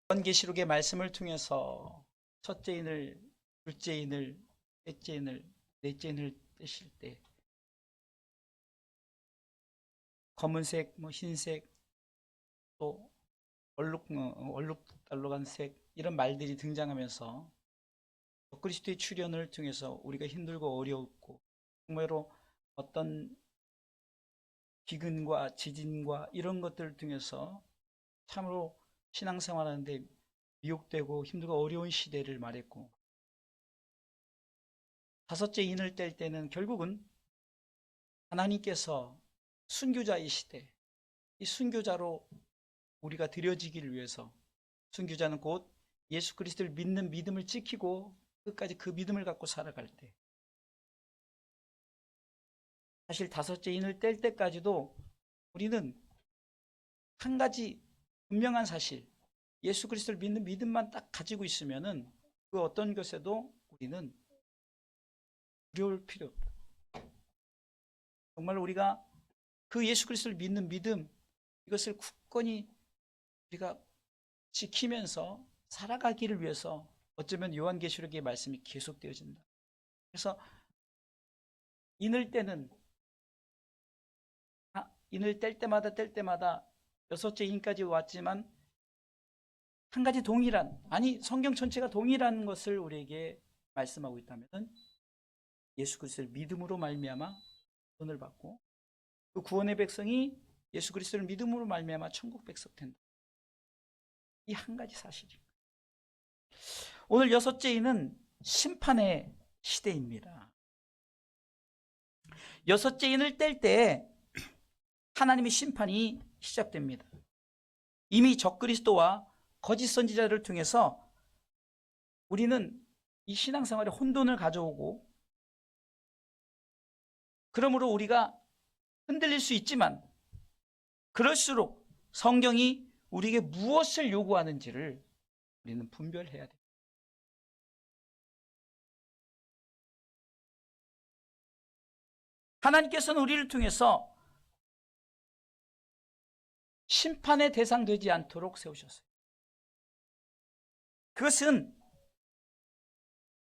요한계시록의 말씀을 통해서 첫째 인을, 둘째 인을, 셋째 인을, 넷째 인을 떼실 때 검은색, 흰색, 또 얼룩달록한 색 이런 말들이 등장하면서 그리스도의 출현을 통해서 우리가 힘들고 어려웠고 정말로 어떤 기근과 지진과 이런 것들을 통해서 참으로 신앙생활하는데 미혹되고 힘들고 어려운 시대를 말했고, 다섯째 인을 뗄 때는 결국은 하나님께서 순교자의 시대, 이 순교자로 우리가 드려지기를 위해서, 순교자는 곧 예수 그리스도를 믿는 믿음을 지키고 끝까지 그 믿음을 갖고 살아갈 때, 사실 다섯째 인을 뗄 때까지도 우리는 한 가지 분명한 사실, 예수 그리스도를 믿는 믿음만 딱 가지고 있으면은 그 어떤 것에도 우리는 두려울 필요 없다. 정말 우리가 그 예수 그리스도를 믿는 믿음, 이것을 굳건히 우리가 지키면서 살아가기를 위해서 어쩌면 요한계시록의 말씀이 계속되어진다. 그래서 인을 떼는, 인을 뗄 때마다 여섯째 인까지 왔지만 한 가지 동일한, 아니 성경 전체가 동일한 것을 우리에게 말씀하고 있다면 예수 그리스도를 믿음으로 말미암아 구원을 받고 그 구원의 백성이 예수 그리스도를 믿음으로 말미암아 천국 백성 된다. 이 한 가지 사실입니다. 오늘 여섯째 인은 심판의 시대입니다. 여섯째 인을 뗄 때 하나님의 심판이 시작됩니다. 이미 적그리스도와 거짓 선지자를 통해서 우리는 이 신앙생활에 혼돈을 가져오고, 그러므로 우리가 흔들릴 수 있지만 그럴수록 성경이 우리에게 무엇을 요구하는지를 우리는 분별해야 됩니다. 하나님께서는 우리를 통해서 심판의 대상 되지 않도록 세우셨어요. 그것은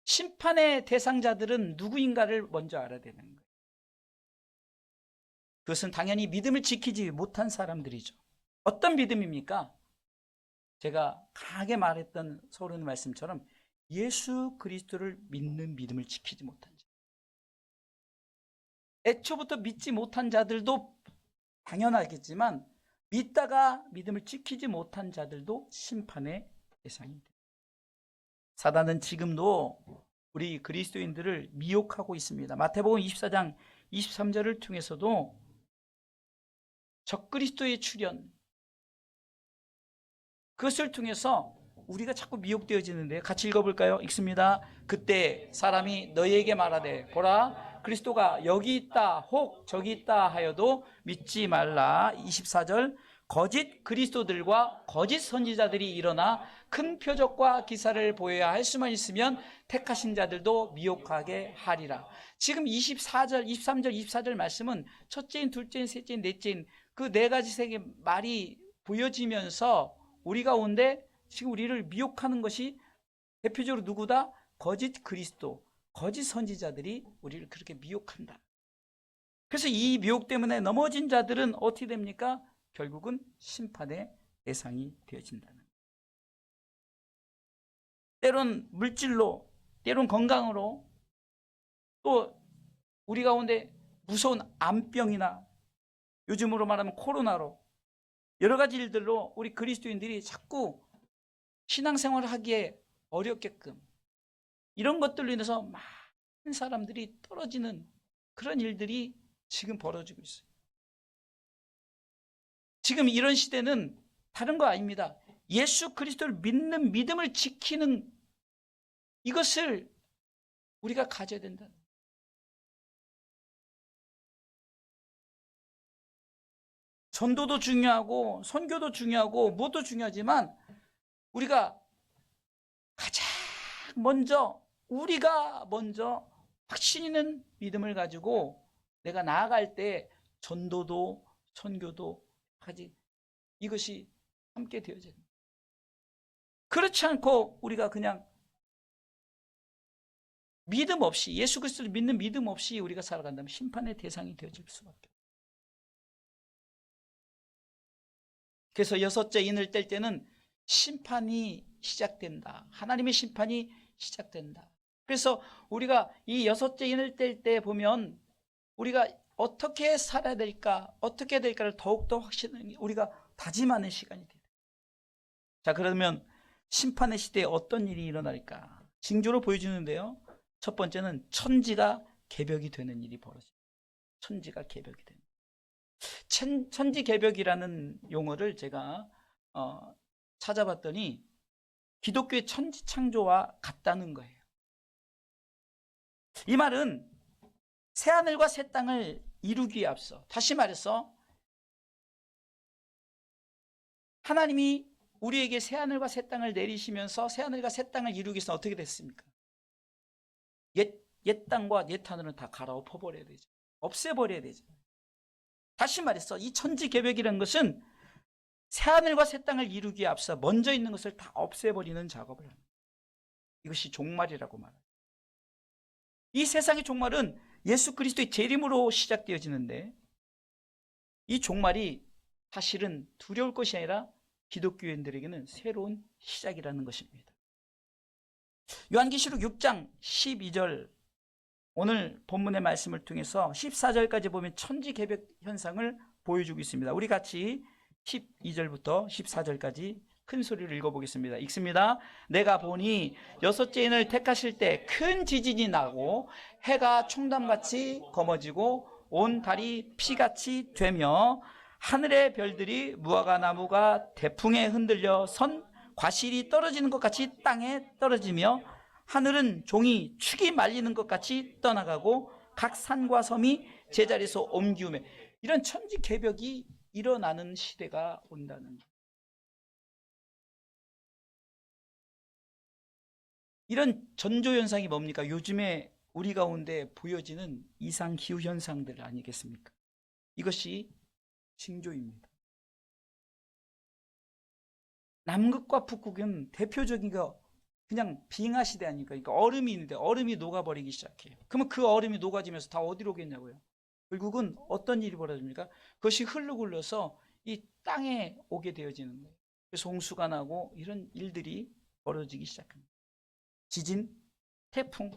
심판의 대상자들은 누구인가를 먼저 알아야 되는 거예요. 그것은 당연히 믿음을 지키지 못한 사람들이죠. 어떤 믿음입니까? 제가 강하게 말했던 서론의 말씀처럼 예수 그리스도를 믿는 믿음을 지키지 못한 자. 애초부터 믿지 못한 자들도 당연하겠지만 믿다가 믿음을 지키지 못한 자들도 심판의 대상입니다. 사단은 지금도 우리 그리스도인들을 미혹하고 있습니다. 마태복음 24장 23절을 통해서도 적그리스도의 출현, 그것을 통해서 우리가 자꾸 미혹되어지는데, 같이 읽어볼까요? 읽습니다. 그때 사람이 너희에게 말하되 보라 그리스도가 여기 있다 혹 저기 있다 하여도 믿지 말라. 24절 거짓 그리스도들과 거짓 선지자들이 일어나 큰 표적과 기사를 보여야 할 수만 있으면 택하신 자들도 미혹하게 하리라. 지금 24절, 23절, 24절 말씀은 첫째인, 둘째인, 셋째인, 넷째인 그 네 가지 색의 말이 보여지면서 우리 가운데 지금 우리를 미혹하는 것이 대표적으로 누구다? 거짓 그리스도, 거짓 선지자들이 우리를 그렇게 미혹한다. 그래서 이 미혹 때문에 넘어진 자들은 어떻게 됩니까? 결국은 심판의 대상이 되어진다는 거예요. 때론 물질로, 때론 건강으로, 또 우리 가운데 무서운 암병이나 요즘으로 말하면 코로나로 여러 가지 일들로 우리 그리스도인들이 자꾸 신앙생활을 하기에 어렵게끔, 이런 것들로 인해서 많은 사람들이 떨어지는 그런 일들이 지금 벌어지고 있어요. 지금 이런 시대는 다른 거 아닙니다. 예수 그리스도를 믿는 믿음을 지키는 이것을 우리가 가져야 된다. 전도도 중요하고 선교도 중요하고 무엇도 중요하지만 우리가 가장 먼저, 우리가 먼저 확신 있는 믿음을 가지고 내가 나아갈 때 전도도 선교도 하지, 이것이 함께 되어져야 됩니다. 그렇지 않고 우리가 그냥 믿음 없이, 예수 그리스도를 믿는 믿음 없이 우리가 살아간다면 심판의 대상이 되어질 수밖에 없어요. 그래서 여섯째 인을 뗄 때는 심판이 시작된다. 하나님의 심판이 시작된다. 그래서 우리가 이 여섯째 인을 뗄 때 보면 우리가 어떻게 살아야 될까, 어떻게 해야 될까를 더욱더 확실히 우리가 다짐하는 시간이 돼요. 자, 그러면 심판의 시대에 어떤 일이 일어날까? 징조로 보여주는데요. 첫 번째는 천지가 개벽이 되는 일이 벌어집니다. 천지가 개벽이 되는. 천지개벽이라는 용어를 제가 찾아봤더니 기독교의 천지창조와 같다는 거예요. 이 말은 새하늘과 새 땅을 이루기에 앞서, 다시 말해서 하나님이 우리에게 새하늘과 새 땅을 내리시면서 새하늘과 새 땅을 이루기 위해서 어떻게 됐습니까? 옛 땅과 옛 하늘은 다 갈아엎어버려야 되죠. 없애버려야 되죠. 다시 말해서 이 천지개벽이라는 것은 새하늘과 새 땅을 이루기에 앞서 먼저 있는 것을 다 없애버리는 작업을 합니다. 이것이 종말이라고 말합니다. 이 세상의 종말은 예수 그리스도의 재림으로 시작되어지는데, 이 종말이 사실은 두려울 것이 아니라 기독교인들에게는 새로운 시작이라는 것입니다. 요한계시록 6장 12절, 오늘 본문의 말씀을 통해서 14절까지 보면 천지개벽 현상을 보여주고 있습니다. 우리 같이 12절부터 14절까지 큰 소리로 읽어보겠습니다. 읽습니다. 내가 보니 여섯째 인을 택하실 때 큰 지진이 나고 해가 총담같이 검어지고 온 달이 피같이 되며 하늘의 별들이 무화과 나무가 대풍에 흔들려 선 과실이 떨어지는 것 같이 땅에 떨어지며 하늘은 종이 축이 말리는 것 같이 떠나가고 각 산과 섬이 제자리에서 옮기우며, 이런 천지개벽이 일어나는 시대가 온다는 거예요. 이런 전조현상이 뭡니까? 요즘에 우리 가운데 보여지는 이상기후현상들 아니겠습니까? 이것이 징조입니다. 남극과 북극은 대표적인 거 그냥 빙하시대 아닙니까? 그러니까 얼음이 있는데 얼음이 녹아버리기 시작해요. 그러면 그 얼음이 녹아지면서 다 어디로 오겠냐고요? 결국은 어떤 일이 벌어집니까? 그것이 흘러굴러서 이 땅에 오게 되어지는 거예요. 그래서 홍수가 나고 이런 일들이 벌어지기 시작합니다. 지진, 태풍.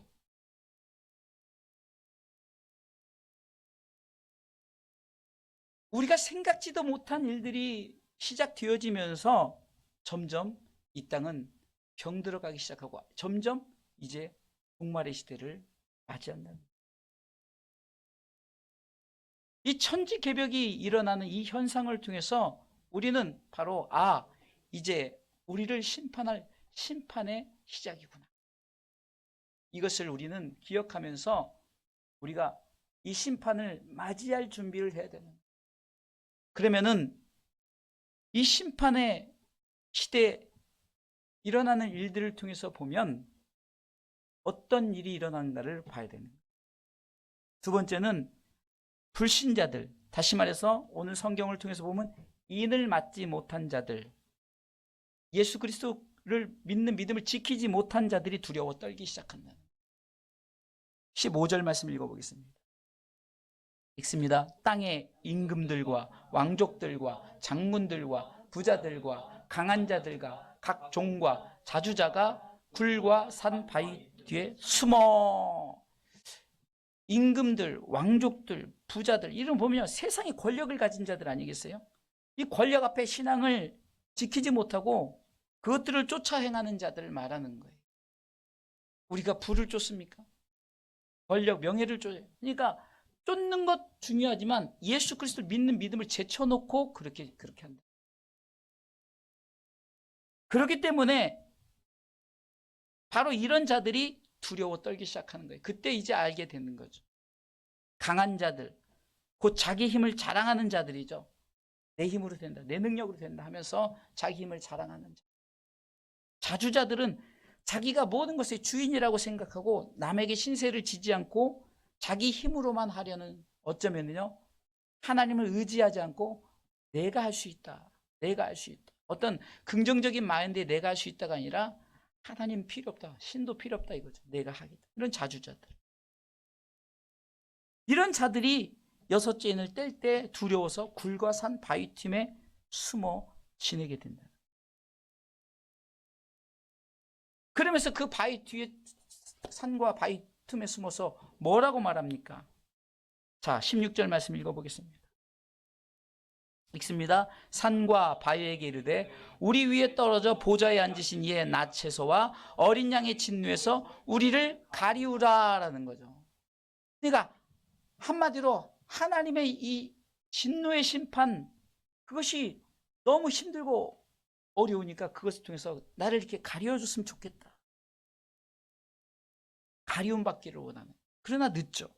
우리가 생각지도 못한 일들이 시작되어지면서 점점 이 땅은 병들어가기 시작하고 점점 이제 종말의 시대를 맞이한다는 거예요. 이 천지개벽이 일어나는 이 현상을 통해서 우리는 바로 이제 우리를 심판할 심판의 시작이구나, 이것을 우리는 기억하면서 우리가 이 심판을 맞이할 준비를 해야 되는 거예요. 그러면은 이 심판의 시대에 일어나는 일들을 통해서 보면 어떤 일이 일어나는가를 봐야 되는 거예요. 두 번째는 불신자들, 다시 말해서 오늘 성경을 통해서 보면 인을 맞지 못한 자들, 예수 그리스도를 믿는 믿음을 지키지 못한 자들이 두려워 떨기 시작한다. 15절 말씀 읽어보겠습니다. 읽습니다. 땅의 임금들과 왕족들과 장군들과 부자들과 강한 자들과 각 종과 자주자가 굴과 산 바위 뒤에 숨어. 임금들, 왕족들, 부자들, 이런 보면 세상의 권력을 가진 자들 아니겠어요? 이 권력 앞에 신앙을 지키지 못하고 그것들을 쫓아 행하는 자들을 말하는 거예요. 우리가 부를 쫓습니까? 권력, 명예를 쫓아요. 그러니까 쫓는 것 중요하지만 예수 그리스도를 믿는 믿음을 제쳐놓고 그렇게 한다. 그렇기 때문에 바로 이런 자들이 두려워 떨기 시작하는 거예요. 그때 이제 알게 되는 거죠. 강한 자들, 곧 자기 힘을 자랑하는 자들이죠. 내 힘으로 된다, 내 능력으로 된다 하면서 자기 힘을 자랑하는 자. 자주자들은 자기가 모든 것의 주인이라고 생각하고 남에게 신세를 지지 않고 자기 힘으로만 하려는, 어쩌면요 하나님을 의지하지 않고 내가 할 수 있다, 내가 할 수 있다, 어떤 긍정적인 마인드에 내가 할 수 있다가 아니라 하나님 필요 없다, 신도 필요 없다 이거죠. 내가 하겠다. 이런 자주자들. 이런 자들이 여섯째 인을 뗄 때 두려워서 굴과 산 바위 틈에 숨어 지내게 된다. 그러면서 그 바위 뒤에 산과 바위 틈에 숨어서 뭐라고 말합니까? 자, 16절 말씀 읽어보겠습니다. 읽습니다. 산과 바위에게 이르되 우리 위에 떨어져 보좌에 앉으신 이의 나체소와 어린 양의 진노에서 우리를 가리우라라는 거죠. 그러니까 한마디로 하나님의 이 진노의 심판, 그것이 너무 힘들고 어려우니까 그것을 통해서 나를 이렇게 가려줬으면 좋겠다. 가리움 받기를 원하는. 그러나 늦죠.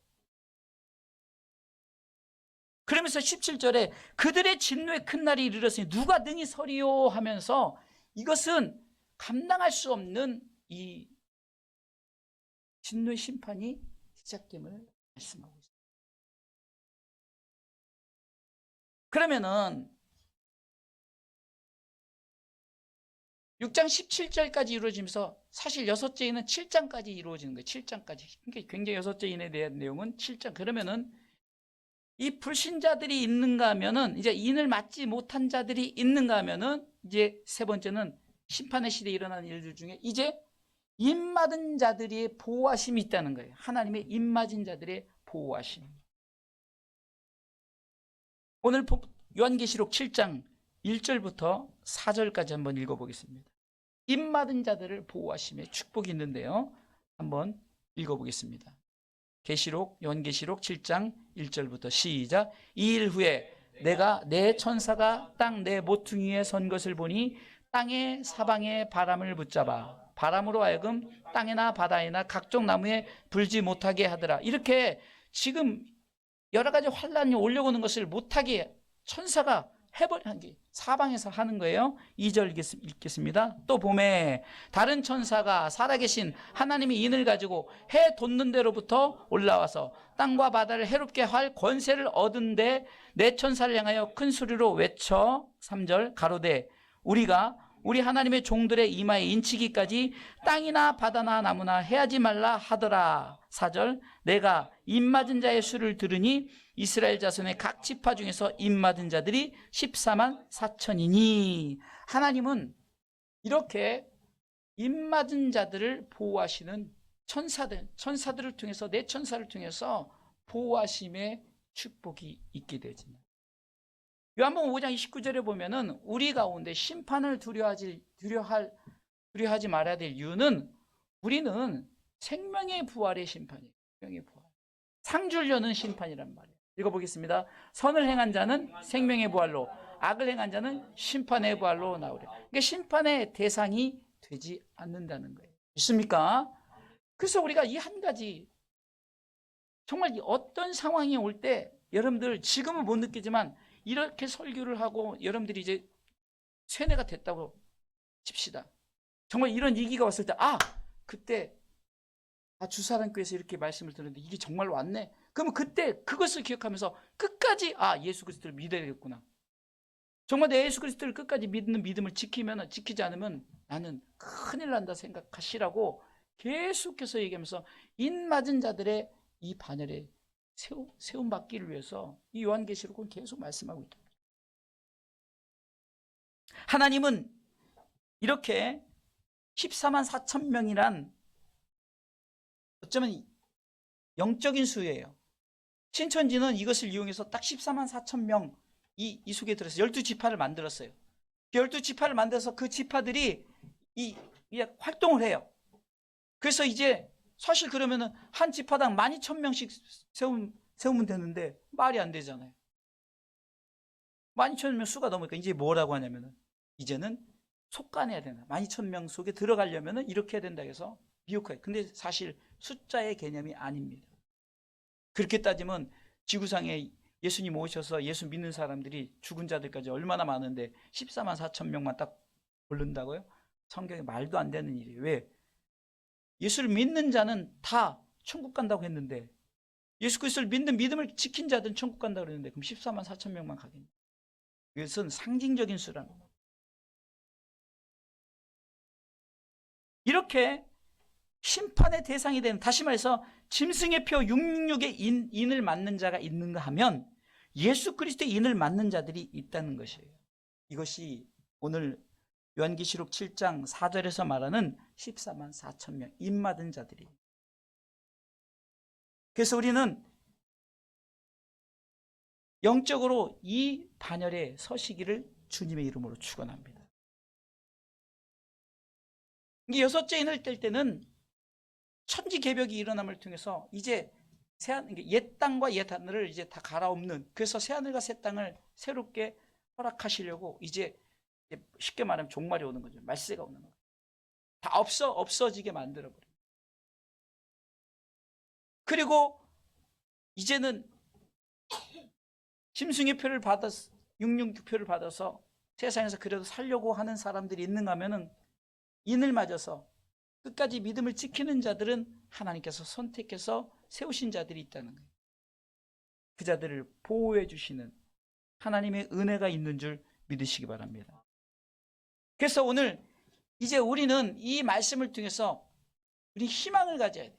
그러면서 17절에 그들의 진노의 큰 날이 이르렀으니 누가 능히 서리요 하면서 이것은 감당할 수 없는 이 진노의 심판이 시작됨을 말씀하고 있습니다. 그러면은 6장 17절까지 이루어지면서 사실 여섯째 인은 7장까지 이루어지는 거예요. 7장까지. 그러니까 굉장히 여섯째 인에 대한 내용은 7장. 그러면은 이 불신자들이 있는가 하면은 이제 인을 맞지 못한 자들이 있는가 하면은 이제 세 번째는 심판의 시대에 일어나는 일들 중에 이제 인 맞은 자들의 보호하심이 있다는 거예요. 하나님의 인 맞은 자들의 보호하심. 오늘 요한계시록 7장 1절부터 4절까지 한번 읽어보겠습니다. 인 맞은 자들을 보호하심의 축복이 있는데요. 한번 읽어보겠습니다. 요한계시록 7장 1절부터 시작. 이 일 후에 내가 내 천사가 땅 내 모퉁이 위에 선 것을 보니 땅의 사방에 바람을 붙잡아 바람으로 하여금 땅이나 바다이나 각종 나무에 불지 못하게 하더라. 이렇게 지금 여러 가지 환란이 올려오는 것을 못하게 천사가 해버리는 게 사방에서 하는 거예요. 2절 읽겠습니다. 또 봄에 다른 천사가 살아계신 하나님의 인을 가지고 해 돋는 데로부터 올라와서 땅과 바다를 해롭게 할 권세를 얻은데 내 천사를 향하여 큰 소리로 외쳐 3절 가로되 우리가 우리 하나님의 종들의 이마에 인치기까지 땅이나 바다나 나무나 해하지 말라 하더라. 4절 내가 입맞은 자의 수를 들으니 이스라엘 자손의 각 지파 중에서 입맞은 자들이 14만 4천이니 하나님은 이렇게 입맞은 자들을 보호하시는 천사들을 통해서 내 천사를 통해서 보호하심의 축복이 있게 되지만 요한복음 5장 29절에 보면은 우리 가운데 심판을 두려워하지 말아야 될 이유는 우리는 생명의 부활의 심판이에요. 생명의 부활. 상 주려는 심판이란 말이에요. 읽어보겠습니다. 선을 행한 자는 생명의 부활로, 악을 행한 자는 심판의 부활로 나오래. 그러니까 심판의 대상이 되지 않는다는 거예요. 있습니까? 그래서 우리가 이 한 가지 정말 어떤 상황이 올 때 여러분들 지금은 못 느끼지만 이렇게 설교를 하고 여러분들이 이제 세뇌가 됐다고 칩시다. 정말 이런 위기가 왔을 때 그때 주사랑교에서 이렇게 말씀을 들었는데 이게 정말 왔네. 그러면 그때 그것을 기억하면서 끝까지 예수 그리스도를 믿어야겠구나. 정말 내 예수 그리스도를 끝까지 믿는 믿음을 지키지 않으면 나는 큰일 난다 생각하시라고 계속해서 얘기하면서 인 맞은 자들의 이 반열에 세움받기를 위해서 이 요한계시록은 계속 말씀하고 있다. 하나님은 이렇게 14만 4천 명이란 어쩌면 영적인 수예요. 신천지는 이것을 이용해서 딱 14만 4천 명 이 속에 들어서 12지파를 만들었어요. 12지파를 만들어서 그 지파들이 활동을 해요. 그래서 이제 사실 그러면은 한 지파당 12,000명씩 세우면 되는데 말이 안 되잖아요. 12,000명 수가 넘으니까 이제 뭐라고 하냐면은 이제는 속간해야 된다. 12,000명 속에 들어가려면은 이렇게 해야 된다 해서 미혹해요. 근데 사실 숫자의 개념이 아닙니다. 그렇게 따지면 지구상에 예수님 오셔서 예수 믿는 사람들이 죽은 자들까지 얼마나 많은데 14만 4천 명만 딱 고른다고요? 성경에 말도 안 되는 일이에요. 왜? 예수를 믿는 자는 다 천국 간다고 했는데 예수 그리스도를 믿는 믿음을 지킨 자들은 천국 간다고 그랬는데 그럼 14만 4천 명만 가겠네. 이것은 상징적인 수라는 거예요. 이렇게 심판의 대상이 되는, 다시 말해서 짐승의 표 666의 인을 맞는 자가 있는가 하면 예수 그리스도의 인을 맞는 자들이 있다는 것이에요. 이것이 오늘 요한계시록 7장 4절에서 말하는 14만 4천 명 인 맞은 자들이. 그래서 우리는 영적으로 이 반열에 서시기를 주님의 이름으로 축원합니다. 이게 여섯째 인을 뗄 때는 천지개벽이 일어남을 통해서 이제 옛 땅과 옛 하늘을 이제 다 갈아엎는, 그래서 새 하늘과 새 땅을 새롭게 허락하시려고 이제 쉽게 말하면 종말이 오는 거죠. 말세가 오는 거죠. 다 없어지게 만들어버려요. 그리고 이제는 짐승의 표를 받아서 666표를 받아서 세상에서 그래도 살려고 하는 사람들이 있는가 하면은 인을 맞아서 끝까지 믿음을 지키는 자들은 하나님께서 선택해서 세우신 자들이 있다는 거예요. 그 자들을 보호해 주시는 하나님의 은혜가 있는 줄 믿으시기 바랍니다. 그래서 오늘 이제 우리는 이 말씀을 통해서 우리 희망을 가져야 돼요.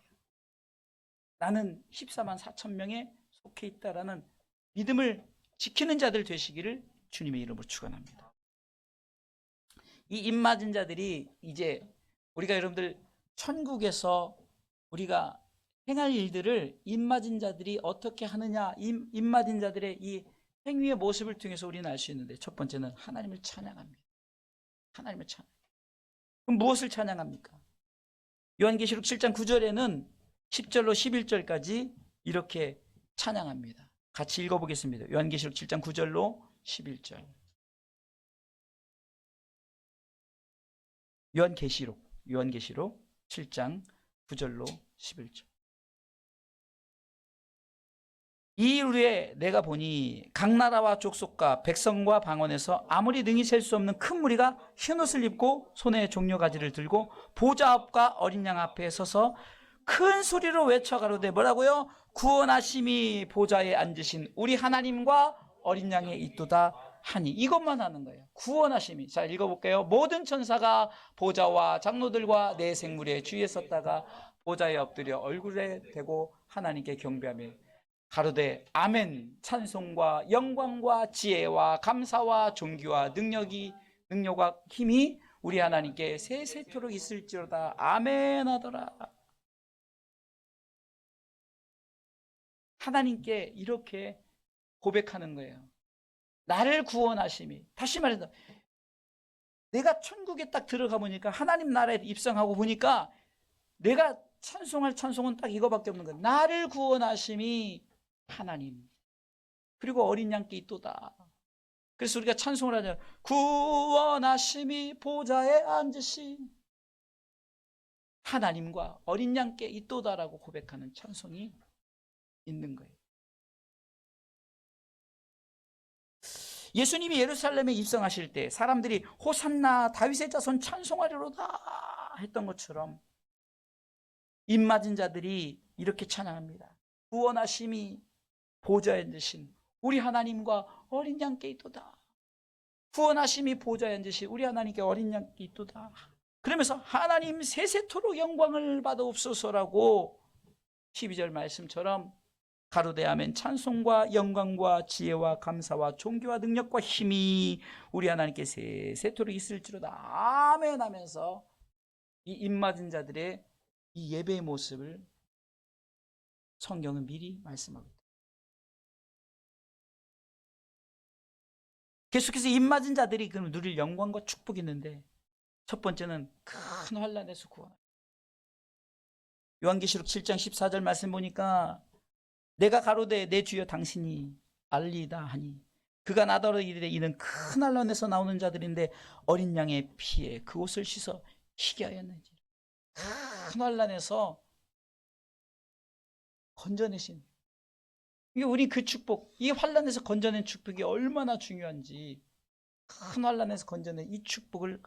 나는 14만 4천 명에 속해 있다라는 믿음을 지키는 자들 되시기를 주님의 이름으로 축원합니다. 이 입맞은 자들이 이제 우리가 여러분들 천국에서 우리가 행할 일들을 입맞은 자들이 어떻게 하느냐, 입맞은 자들의 이 행위의 모습을 통해서 우리는 알 수 있는데, 첫 번째는 하나님을 찬양합니다. 하나님을 찬양. 그럼 무엇을 찬양합니까? 요한계시록 7장 9절에는 10절로 11절까지 이렇게 찬양합니다. 같이 읽어보겠습니다. 요한계시록 7장 9절로 11절. 요한계시록 7장 9절로 11절. 이 이후에 내가 보니 각 나라와 족속과 백성과 방언에서 아무리 능히 셀 수 없는 큰 무리가 흰옷을 입고 손에 종려가지를 들고 보좌 앞과 어린 양 앞에 서서 큰 소리로 외쳐 가로되, 뭐라고요? 구원하심이 보좌에 앉으신 우리 하나님과 어린 양에 있도다 하니. 이것만 하는 거예요. 구원하심이. 자, 읽어볼게요. 모든 천사가 보좌와 장로들과 내 생물에 주위에 섰다가 보좌에 엎드려 얼굴에 대고 하나님께 경배하며 가로되 아멘. 찬송과 영광과 지혜와 감사와 존귀와 능력과 힘이 우리 하나님께 세세토록 있을지로다. 아멘 하더라. 하나님께 이렇게 고백하는 거예요. 나를 구원하심이. 다시 말해서 내가 천국에 딱 들어가 보니까, 하나님 나라에 입성하고 보니까 내가 찬송할 찬송은 딱 이거밖에 없는 거예요. 나를 구원하심이 하나님, 그리고 어린 양께 있도다. 그래서 우리가 찬송을 하잖아요. 구원하심이 보좌에 앉으신 하나님과 어린 양께 있도다라고 고백하는 찬송이 있는 거예요. 예수님이 예루살렘에 입성하실 때 사람들이 호산나 다윗의 자손 찬송하리로다 했던 것처럼 입맞은 자들이 이렇게 찬양합니다. 구원하심이 보좌에 앉으신 우리 하나님과 어린 양께 있도다. 구원하심이 보좌에 앉으신 우리 하나님께 어린 양께 있도다. 그러면서 하나님 세세토록 영광을 받아옵소서라고 12절 말씀처럼 가로되 아멘. 찬송과 영광과 지혜와 감사와 존귀와 능력과 힘이 우리 하나님께 세세토록 있을지로다. 아멘 하면서 이 입맞은 자들의 이 예배의 모습을 성경은 미리 말씀하고 있다. 계속해서 입맞은 자들이 그럼 누릴 영광과 축복이 있는데, 첫 번째는 큰 환난에서 구원합니다. 요한계시록 7장 14절 말씀 보니까 내가 가로되 내 주여 당신이 알리다 하니 그가 나더러 이르되 이는 큰 환난에서 나오는 자들인데 어린 양의 피에 그 옷을 씻어 희게 하였는지. 큰 환난에서 건져내신, 이게 우리 그 축복, 이 환난에서 건져낸 축복이 얼마나 중요한지, 큰 환난에서 건져낸 이 축복을.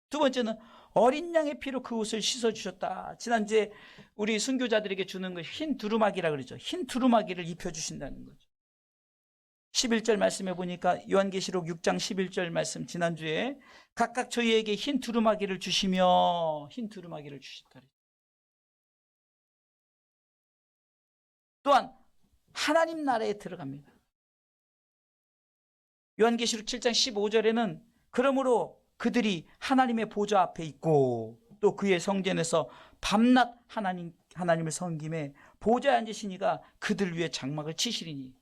두 번째는 어린 양의 피로 그 옷을 씻어주셨다. 지난주에 우리 순교자들에게 주는 거 흰 두루마기라 그러죠. 흰 두루마기를 입혀주신다는 거죠. 11절 말씀해 보니까 요한계시록 6장 11절 말씀 지난주에 각각 저희에게 흰 두루마기를 주시며 흰 두루마기를 주셨다. 또한 하나님 나라에 들어갑니다. 요한계시록 7장 15절에는 그러므로 그들이 하나님의 보좌 앞에 있고 또 그의 성전에서 밤낮 하나님을 섬김에 보좌에 앉으시니가 그들 위에 장막을 치시리니.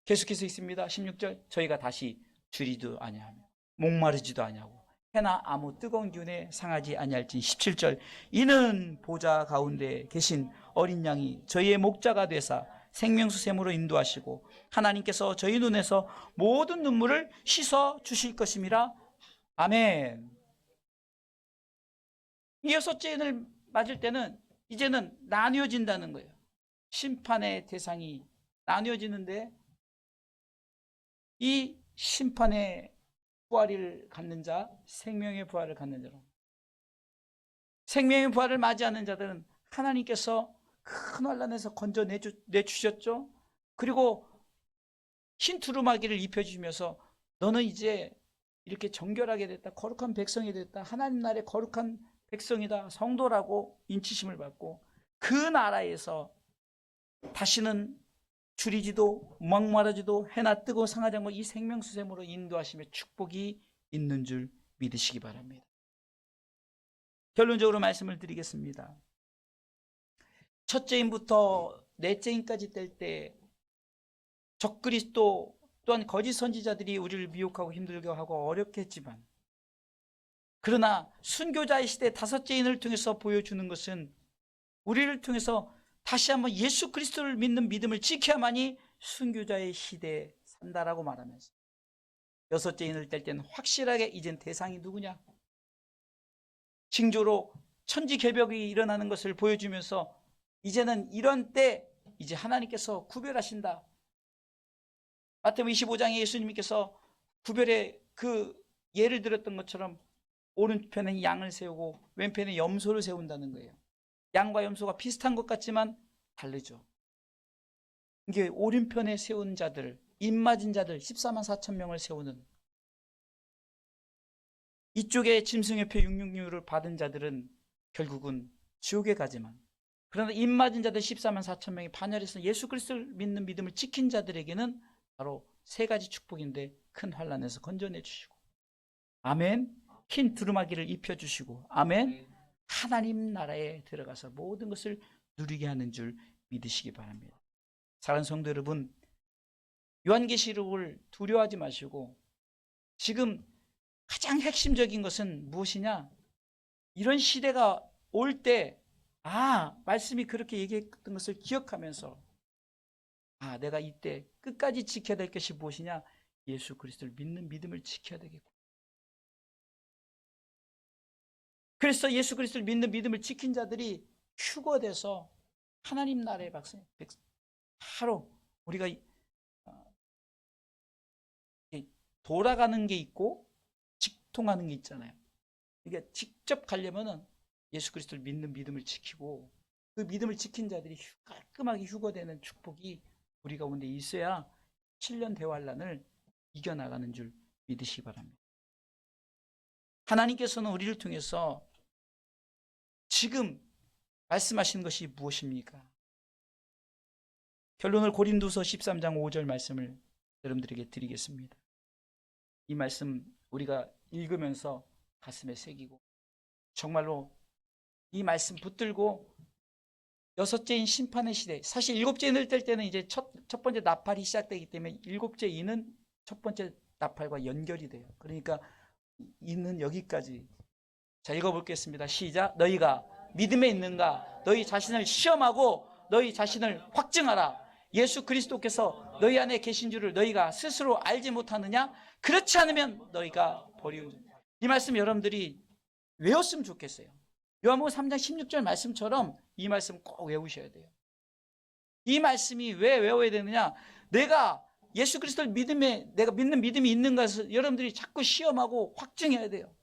계속해서 있습니다. 16절 저희가 다시 줄이도 아니하며 목마르지도 아니하고 해나 아무 뜨거운 기운에 상하지 아니할지. 17절 이는 보좌 가운데 계신 어린 양이 저희의 목자가 되사 생명수샘으로 인도하시고 하나님께서 저희 눈에서 모든 눈물을 씻어 주실 것임이라. 아멘. 이 여섯째 인을 맞을 때는 이제는 나뉘어진다는 거예요. 심판의 대상이 나뉘어지는데 이 심판의 부활을 갖는 자, 생명의 부활을 갖는 자로, 생명의 부활을 맞이하는 자들은 하나님께서 큰 환난에서 건져 내주셨죠. 그리고 흰 두루마기를 입혀주시면서 너는 이제 이렇게 정결하게 됐다, 거룩한 백성이 됐다, 하나님 나라의 거룩한 백성이다, 성도라고 인치심을 받고 그 나라에서 다시는 줄이지도 목마르지도 해나 뜨고 상하지 않고 이 생명수샘으로 인도하시며 축복이 있는 줄 믿으시기 바랍니다. 결론적으로 말씀을 드리겠습니다. 첫째 인부터 넷째 인까지 뗄 때 적그리스도 또한 거짓 선지자들이 우리를 미혹하고 힘들게 하고 어렵게 했지만, 그러나 순교자의 시대 다섯째 인을 통해서 보여주는 것은 우리를 통해서 다시 한번 예수 그리스도를 믿는 믿음을 지켜야만이 순교자의 시대에 산다라고 말하면서 여섯째 인을 뗄 때는 확실하게 이젠 대상이 누구냐, 징조로 천지개벽이 일어나는 것을 보여주면서 이제는 이런 때 이제 하나님께서 구별하신다. 마태복음 25장에 예수님께서 구별의 그 예를 들었던 것처럼 오른편에 양을 세우고 왼편에 염소를 세운다는 거예요. 양과 염소가 비슷한 것 같지만 다르죠. 이게 오른편에 세운 자들, 입맞은 자들 14만 4천 명을 세우는, 이쪽에 짐승협회 666을 받은 자들은 결국은 지옥에 가지만, 그러나 입맞은 자들 14만 4천 명이 반열에서 예수 그리스도를 믿는 믿음을 지킨 자들에게는 바로 세 가지 축복인데 큰 환난에서 건져내 주시고, 아멘, 흰 두루마기를 입혀주시고, 아멘, 하나님 나라에 들어가서 모든 것을 누리게 하는 줄 믿으시기 바랍니다. 사랑하는 성도 여러분, 요한계시록을 두려워하지 마시고 지금 가장 핵심적인 것은 무엇이냐, 이런 시대가 올 때 말씀이 그렇게 얘기했던 것을 기억하면서 내가 이때 끝까지 지켜야 될 것이 무엇이냐, 예수 그리스도를 믿는 믿음을 지켜야 되겠고, 그래서 예수 그리스도를 믿는 믿음을 지킨 자들이 휴거돼서 하나님 나라의 백성, 바로 우리가 돌아가는 게 있고 직통하는 게 있잖아요. 이게 직접 가려면은 예수 그리스도를 믿는 믿음을 지키고 그 믿음을 지킨 자들이 깔끔하게 휴거되는 축복이 우리 가운데 있어야 7년 대환란을 이겨나가는 줄 믿으시기 바랍니다. 하나님께서는 우리를 통해서 지금 말씀하시는 것이 무엇입니까? 결론을 고린도서 13장 5절 말씀을 여러분들에게 드리겠습니다. 이 말씀 우리가 읽으면서 가슴에 새기고 정말로 이 말씀 붙들고 여섯째인 심판의 시대, 사실 일곱째 인을 뗄 때는 이제 첫 번째 나팔이 시작되기 때문에 일곱째 인은 첫 번째 나팔과 연결이 돼요. 그러니까 인은 여기까지. 자, 읽어보겠습니다. 시작. 너희가 믿음에 있는가? 너희 자신을 시험하고 너희 자신을 확증하라. 예수 그리스도께서 너희 안에 계신 줄을 너희가 스스로 알지 못하느냐? 그렇지 않으면 너희가 버리운. 이 말씀 여러분들이 외웠으면 좋겠어요. 요한복음 3장 16절 말씀처럼 이 말씀 꼭 외우셔야 돼요. 이 말씀이 왜 외워야 되느냐? 내가 예수 그리스도를 내가 믿는 믿음이 있는 것을 여러분들이 자꾸 시험하고 확증해야 돼요.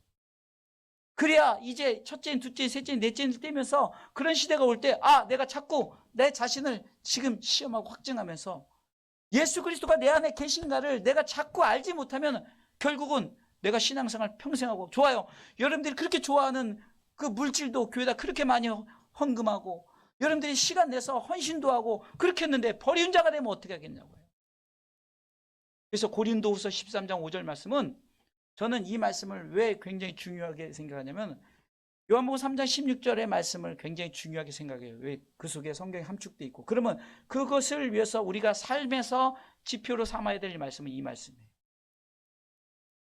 그래야 이제 첫째인, 둘째인, 셋째인, 넷째인을 떼면서 그런 시대가 올 때 내가 자꾸 내 자신을 지금 시험하고 확증하면서 예수 그리스도가 내 안에 계신가를 내가 자꾸 알지 못하면 결국은 내가 신앙생활 평생 하고, 좋아요, 여러분들이 그렇게 좋아하는 그 물질도 교회다 그렇게 많이 헌금하고 여러분들이 시간 내서 헌신도 하고 그렇게 했는데 버리는 자가 되면 어떻게 하겠냐고요. 그래서 고린도후서 13장 5절 말씀은, 저는 이 말씀을 왜 굉장히 중요하게 생각하냐면 요한복음 3장 16절의 말씀을 굉장히 중요하게 생각해요. 왜? 그 속에 성경이 함축되어 있고, 그러면 그것을 위해서 우리가 삶에서 지표로 삼아야 될 말씀은 이 말씀이에요.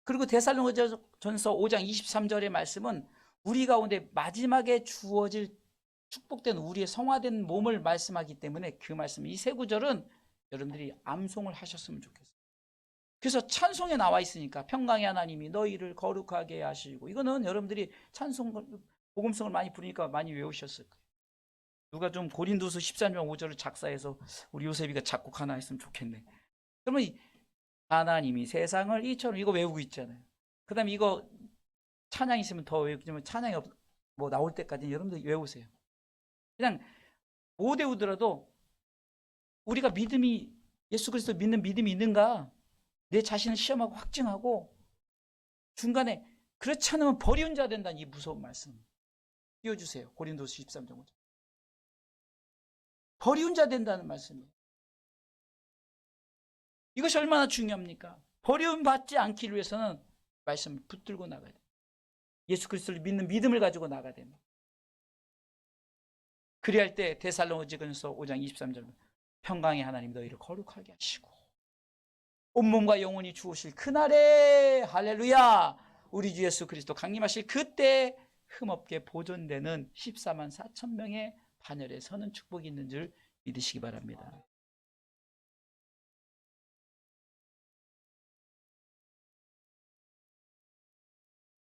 그리고 데살로니가전서 5장 23절의 말씀은 우리 가운데 마지막에 주어질 축복된 우리의 성화된 몸을 말씀하기 때문에 그 말씀, 이 세 구절은 여러분들이 암송을 하셨으면 좋겠어요. 그래서 찬송에 나와 있으니까 평강의 하나님이 너희를 거룩하게 하시고, 이거는 여러분들이 찬송 복음성을 많이 부르니까 많이 외우셨을 거예요. 누가 좀 고린도서 13장 5절을 작사해서 우리 요셉이가 작곡 하나 했으면 좋겠네. 그러면 하나님이 세상을 이처럼, 이거 외우고 있잖아요. 그 다음에 이거 찬양 있으면 더 외우지만 찬양이 뭐 나올 때까지 여러분들 외우세요. 그냥 못 외우더라도 우리가 믿음이, 예수 그리스도 믿는 믿음이 있는가 내 자신을 시험하고 확증하고, 중간에 그렇지 않으면 버리운 자 된다는 이 무서운 말씀 띄워주세요. 고린도서 13장 5절. 버리운 자 된다는 말씀이에요. 이것이 얼마나 중요합니까? 버리움 받지 않기 위해서는 말씀을 붙들고 나가야 돼요. 예수 그리스도를 믿는 믿음을 가지고 나가야 됩니다. 그리할 때 데살로니가전서 5장 23절, 평강의 하나님 너희를 거룩하게 하시고 온몸과 영혼이 주오실 그날에, 할렐루야, 우리 주 예수 그리스도 강림하실 그때 흠없게 보존되는 14만 4천 명의 반열에 서는 축복이 있는 줄 믿으시기 바랍니다.